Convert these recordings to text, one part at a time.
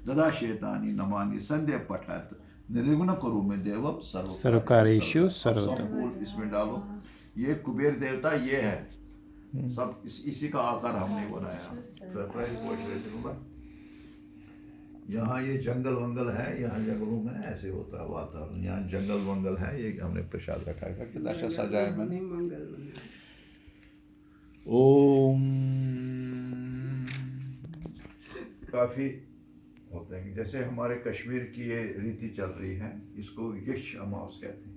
ददाशेतानि नमानि संध्या पठात निर्विघ्न करो में देवम सर्वकार्येषु सर्वदा। सर्वदा। सब इसमें डालो। ये कुबेर देवता ये है, सब इसी का आकार हमने बनाया। यहाँ ये जंगल वंगल है, यहाँ जंगलों में ऐसे होता है वातावरण, यहाँ जंगल वंगल है, ये हमने प्रसाद रखा है। कितना अच्छा सजाया मैंने। ओम काफी होते हैं, जैसे हमारे कश्मीर की ये रीति चल रही है, इसको यक्ष अमावस कहते हैं।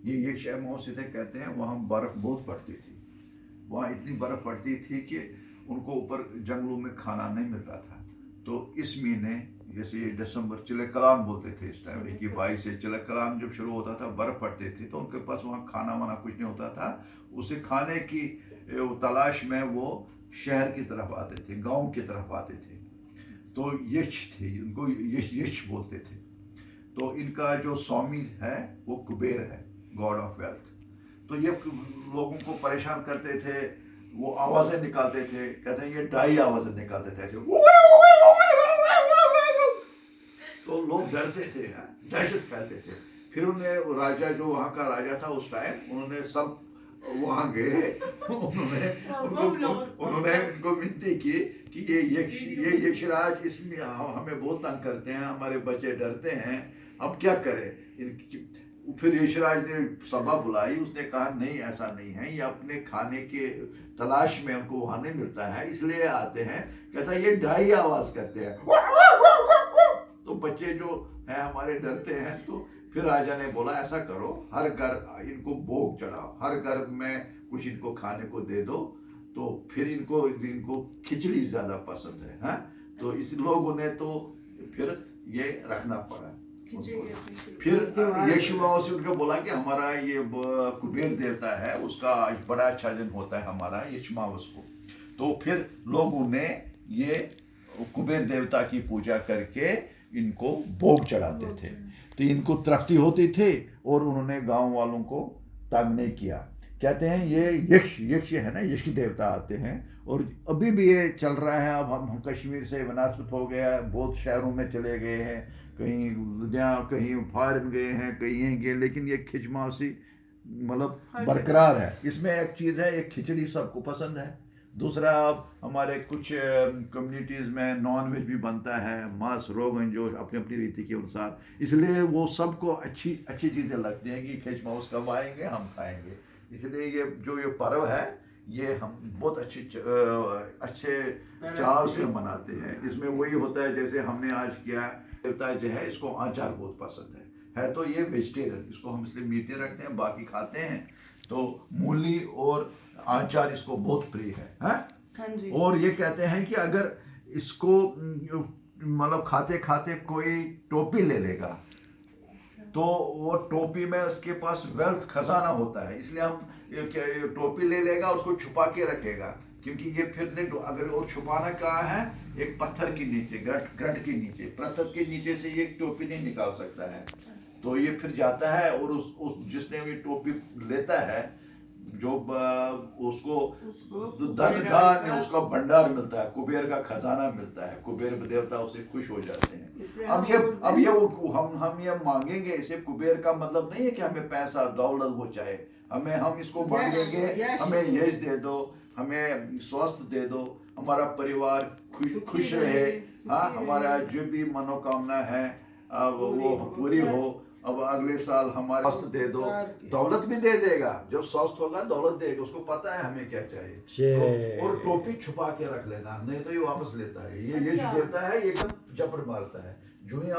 ये यक्ष अमावस इसे कहते हैं, वहाँ बर्फ बहुत पड़ती थी, वहाँ इतनी बर्फ पड़ती थी कि उनको ऊपर जंगलों में खाना नहीं मिलता था। तो इस महीने जैसे ये दिसंबर चिले कलाम बोलते थे इस टाइम, 21 से चिले कलाम जब शुरू होता था, बर्फ पड़ती थी, तो उनके पास वहाँ खाना वाना कुछ नहीं होता था। उसे खाने की तलाश में वो शहर की तरफ आते थे, गांव की तरफ आते थे। तो यक्ष थे, उनको यक्ष बोलते थे। तो इनका जो स्वामी है वो कुबेर है, गॉड ऑफ वेल्थ। तो ये लोगों को परेशान करते थे, वो आवाजें निकालते थे, कहते हैं ये डाई आवाजें निकालते थे ऐसे, तो लोग डरते थे, दहशत फैलते थे। फिर उन्हें राजा, जो वहाँ का राजा था उस टाइम, उन्होंने सब वहाँ गए, उन्होंने इनको विनती की कि ये यक्षराज इसमें हमें बहुत तंग करते हैं, हमारे बच्चे डरते हैं, अब क्या करें। फिर यक्षराज ने सभा बुलाई, उसने कहा नहीं ऐसा नहीं है, ये अपने खाने के तलाश में उनको वहाँ नहीं मिलता है इसलिए आते हैं। कहता ये ढाई आवाज करते हैं, तो बच्चे जो है हमारे डरते हैं। तो फिर राजा ने बोला ऐसा करो, हर घर इनको भोग चढ़ाओ, हर घर में कुछ इनको खाने को दे दो। तो फिर इनको खिचड़ी ज्यादा पसंद है, हाँ? तो इस लोगों ने तो फिर ये रखना पड़ा। फिर यक्षमाओं से उनको बोला कि हमारा ये कुबेर देवता है, उसका बड़ा अच्छा दिन होता है हमारा यक्षमावस को। तो फिर लोगों ने ये कुबेर देवता की पूजा करके इनको भोग चढ़ाते थे, तो इनको तृप्ति होती थी और उन्होंने गांव वालों को तंग नहीं किया। कहते हैं ये यक्ष है ना, यक्ष देवता आते हैं और अभी भी ये चल रहा है। अब हम कश्मीर से विनाशित हो गया, बहुत शहरों में चले गए हैं, कहीं लुधियाना, कहीं फॉरेन गए हैं, कहीं गए, लेकिन ये खिचमासी मतलब बरकरार है। इसमें एक चीज़ है, एक खिचड़ी सबको पसंद है। दूसरा, अब हमारे कुछ कम्युनिटीज़ में नॉन वेज भी बनता है, मांस, रोगन जोश अपनी अपनी रीति के अनुसार, इसलिए वो सबको अच्छी चीज़ें लगती हैं कि खिचमाउस कब आएंगे हम खाएंगे। इसलिए ये पर्व है, ये हम बहुत अच्छे चाव से मनाते हैं। इसमें वही होता है जैसे हमने आज किया, देवता जो है इसको आचार बहुत पसंद है तो ये वेजिटेरियन, इसको हम इसलिए मीट नहीं रखते हैं, बाकी खाते हैं। तो मूली और आचार इसको बहुत प्रिय है, हाँ जी। और ये कहते हैं कि अगर इसको मतलब खाते खाते कोई टोपी ले लेगा तो वो टोपी में उसके पास वेल्थ खजाना होता है, इसलिए हम ये टोपी ले लेगा, उसको छुपा के रखेगा, क्योंकि ये फिर नहीं, अगर और छुपाना कहाँ है, एक पत्थर के नीचे, ग्रट के नीचे, पत्थर के नीचे से ये टोपी नहीं निकाल सकता है। तो ये फिर जाता है और उस जिसने ये टोपी लेता है, जो उसको धन उसका भंडार मिलता है, कुबेर का खजाना मिलता है, कुबेर देवता उससे खुश हो जाते हैं। अब ये हम ये मांगेंगे इसे, कुबेर का मतलब नहीं है कि हमें पैसा दौलत वो चाहे, हम इसको मांगेंगे, हमें यश दे दो, हमें स्वास्थ्य दे दो, हमारा परिवार खुश रहे, हाँ, हमारा जो भी मनोकामना है वो पूरी हो। अब अगले साल हमारे स्वास्थ्य दे दो, दौलत भी दे देगा, जब स्वस्थ होगा दौलत देगा, उसको पता है हमें क्या चाहिए। तो और टोपी छुपा के रख लेना, नहीं तो ये वापस लेता है, ये देता है, एकदम जबर मारता है। जो ही आप